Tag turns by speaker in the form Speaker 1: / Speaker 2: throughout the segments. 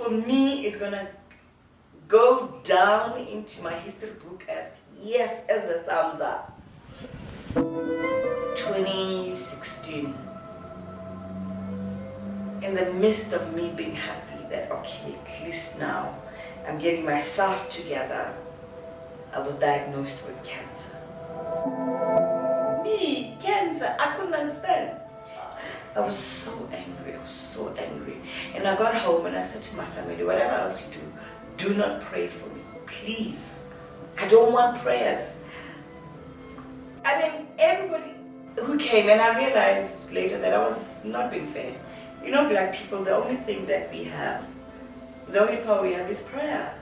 Speaker 1: for me, is gonna go down into my history book as yes, as a thumbs up. 2016. In the midst of me being happy that, okay, at least now I'm getting myself together, I was diagnosed with cancer. Me, cancer, I couldn't understand. I was so angry, And I got home and I said to my family, whatever else you do not pray for me, please. I don't want prayers. I mean, everybody who came, and I realized later that I was not being fair. You know, black people, the only thing that we have, the only power we have is prayer.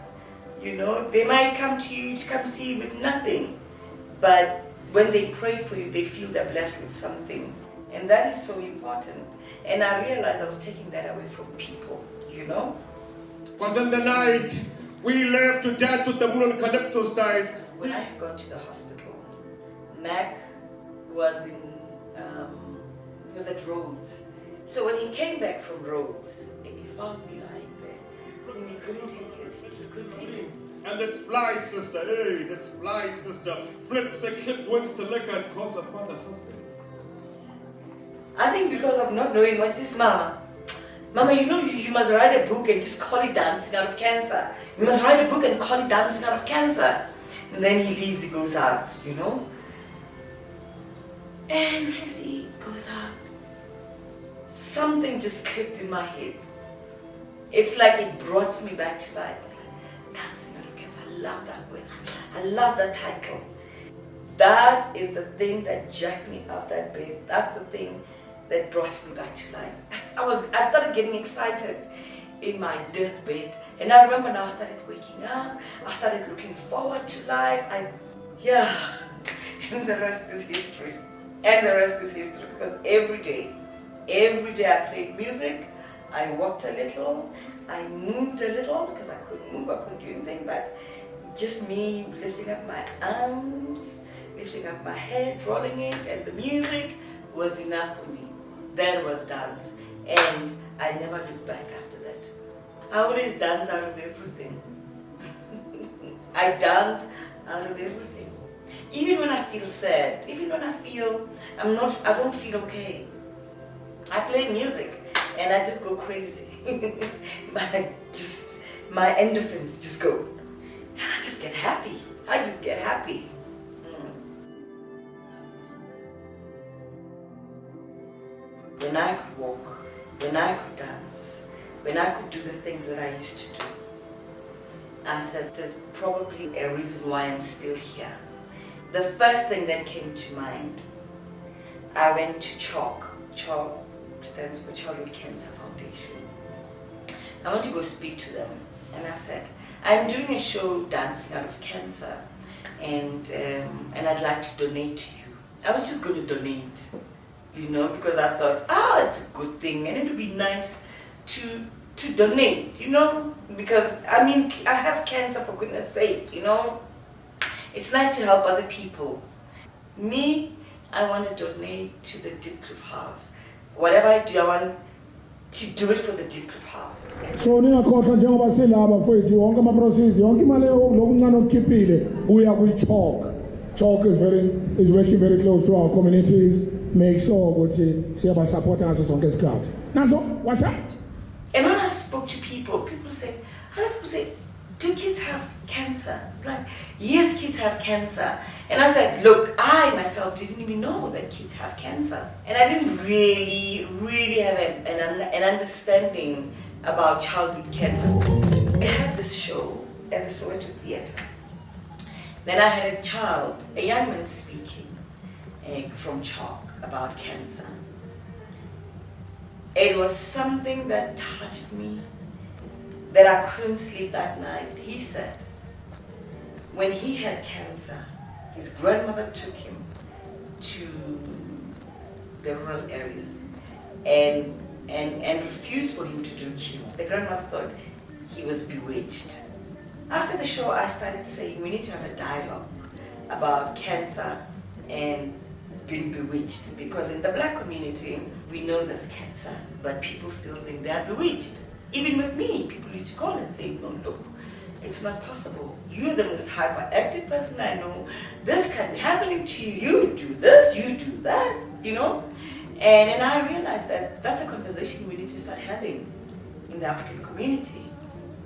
Speaker 1: You know, they might come to you to come see you with nothing, but when they pray for you, they feel they're blessed with something. And that is so important. And I realized I was taking that away from people, you know?
Speaker 2: Was in the night, we left to dance with the moon and calypso styles.
Speaker 1: When I had gone to the hospital, Mac was he was at Rhodes. So when he came back from Rhodes, and he found me lying there, and he couldn't take it. He just couldn't take it.
Speaker 2: And this fly sister, flips and clip wings to liquor and calls her father husband.
Speaker 1: I think because of not knowing what is Mama. Mama, you know you must write a book and just call it Dancing Out of Cancer. You must write a book and call it Dancing Out of Cancer. And then he leaves, he goes out, you know. And as he goes out, something just clicked in my head. It's like it brought me back to life. I was like, Dancing Out of Cancer. I love that word. I love that title. That is the thing that jacked me off that bed. That's the thing that brought me back to life. I started getting excited in my deathbed. And I remember now I started waking up. I started looking forward to life. And the rest is history. And the rest is history, because every day I played music, I walked a little, I moved a little because I couldn't move, I couldn't do anything, but just me lifting up my arms, lifting up my head, rolling it, and the music was enough for me. That was dance, and I never looked back after that. I always dance out of everything. I dance out of everything. Even when I feel sad, even when I feel I don't feel okay, I play music and I just go crazy. my endorphins just go. And I just get happy. When I could walk, when I could dance, when I could do the things that I used to do, I said, there's probably a reason why I'm still here. The first thing that came to mind, I went to CHOC. CHOC stands for Childhood Cancer Foundation. I went to go speak to them, and I said, I'm doing a show, Dancing Out of Cancer, and I'd like to donate to you. I was just going to donate, you know, because I thought, it's a good thing, and it would be nice to donate, you know, because, I mean, I have cancer, for goodness sake, you know. It's nice to help other people. Me, I want to donate to the Deepcliff House. Whatever I do, I want to do it for the Deepcliff House.
Speaker 3: So ningakhohlwa njengoba silaba mfowethu wonke ama proceeds yonke imali lokuncane okukhiphile uya kwi-CHOC. CHOC is working very close to our communities, make sure ukuthi siyaba support ngaso sonke isikhathi. Nazo watch out.
Speaker 1: And when I spoke to people say, do kids have cancer? It's like, yes, kids have cancer. And I said, look, I myself didn't even know that kids have cancer. And I didn't really have an understanding about childhood cancer. I had this show at the Soweto Theatre. Then I had a young man speaking from CHOC about cancer. It was something that touched me, that I couldn't sleep that night. He said, when he had cancer, his grandmother took him to the rural areas and refused for him to do chemo. The grandmother thought he was bewitched. After the show, I started saying we need to have a dialogue about cancer and being bewitched, because in the black community, we know there's cancer, but people still think they are bewitched. Even with me, people used to call and say, no, look, it's not possible. You're the most hyperactive person I know. This can be happening to you. You do this, you do that, you know? And I realized that that's a conversation we need to start having in the African community.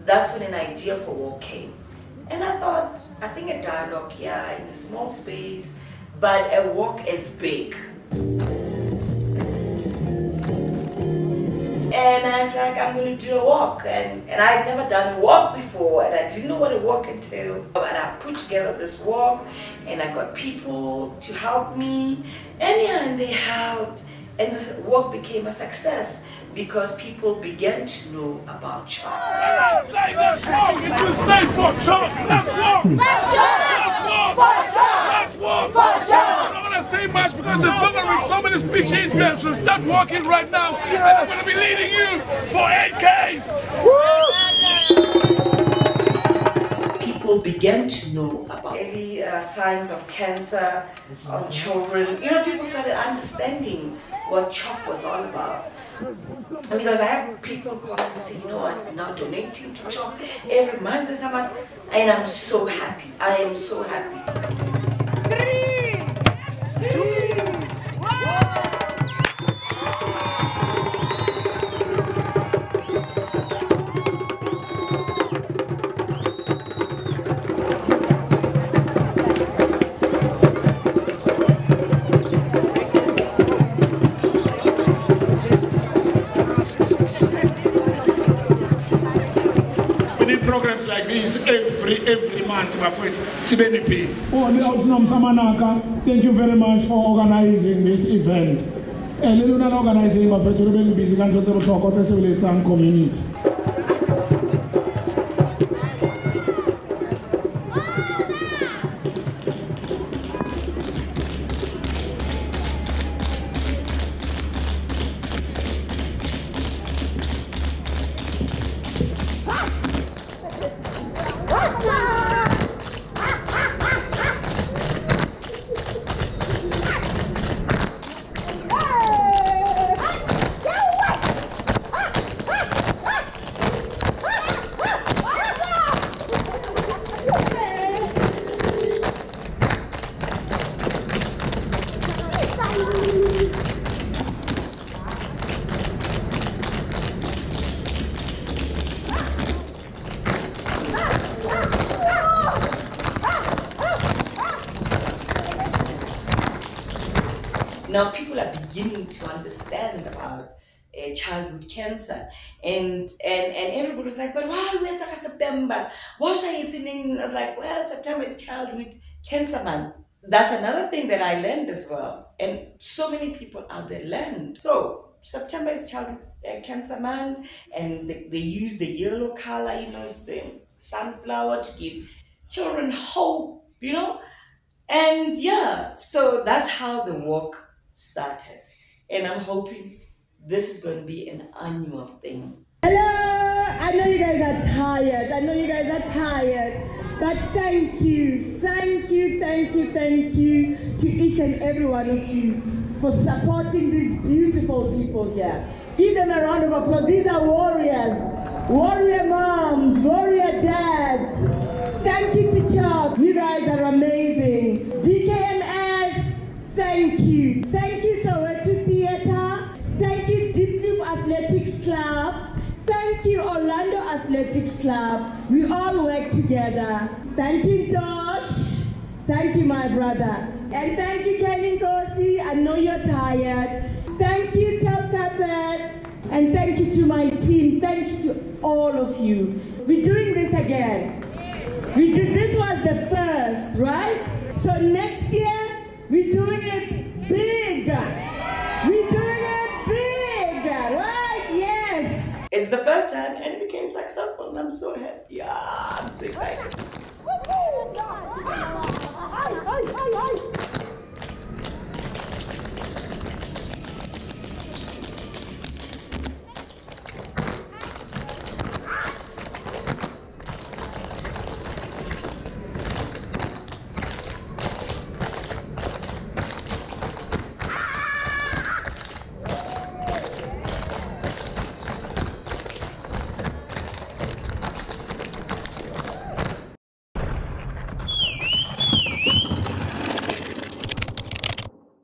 Speaker 1: That's when an idea for walk came. And I thought, I think a dialogue, yeah, in a small space, but a walk is big. And I was like, I'm going to do a walk. And I had never done a walk before, and I didn't know what a walk entailed. And I put together this walk, and I got people to help me. And yeah, and they helped. And the walk became a success because people began to know about CHOC.
Speaker 4: Let's walk! If you say for CHOC, let's walk! Let's walk! I'm not gonna say much because there's gathering so many speeches, man. So start walking right now, and I'm gonna be leading you for 8Ks.
Speaker 1: People began to know about early signs of cancer on children. You know, people started understanding what CHOC was all about. Because I have people call and say, you know what, I'm now donating to CHOC every month this much, and I'm so happy. I am so happy.
Speaker 4: 3, 2, 1.
Speaker 5: Programs like this every month, bafowethu sibe ne-base.
Speaker 3: Nomsa Manaka, thank you very much for organizing this event. Leluna organizing bafowethu re beng busy ka ntho tse bohlokwa tse sebeletsang community.
Speaker 1: Now people are beginning to understand about childhood cancer, and everybody was like, but why when's September? What's it? I was like, well, September is Childhood Cancer Month. That's another thing that I learned as well, and so many people out there learned. So September is Childhood Cancer Month, and they use the yellow color, you know, it's the sunflower to give children hope, you know. And yeah, so that's how the walk started, and I'm hoping this is going to be an annual thing.
Speaker 6: Hello, I know you guys are tired, but thank you to each and every one of you for supporting these beautiful people here. Give them a round of applause. These are warriors, warrior moms, warrior dads. Thank you to CHOC. You guys are amazing. DKMS, thank you. Thank you, Soweto Theatre. Thank you, Deep Loop Athletics Club. Thank you, Orlando Athletics Club. We all work together. Thank you, Tosh. Thank you, my brother. And thank you, Kenny Kosi. I know you're tired. Thank you, Top Carpets. And thank you to my team. Thank you to all of you. We're doing this again. This was the first, right? So next year, we're doing it big. We're doing it big, right? Yes.
Speaker 1: It's the first time, and it became successful, and I'm so happy. Yeah, I'm so excited.
Speaker 7: Thank you.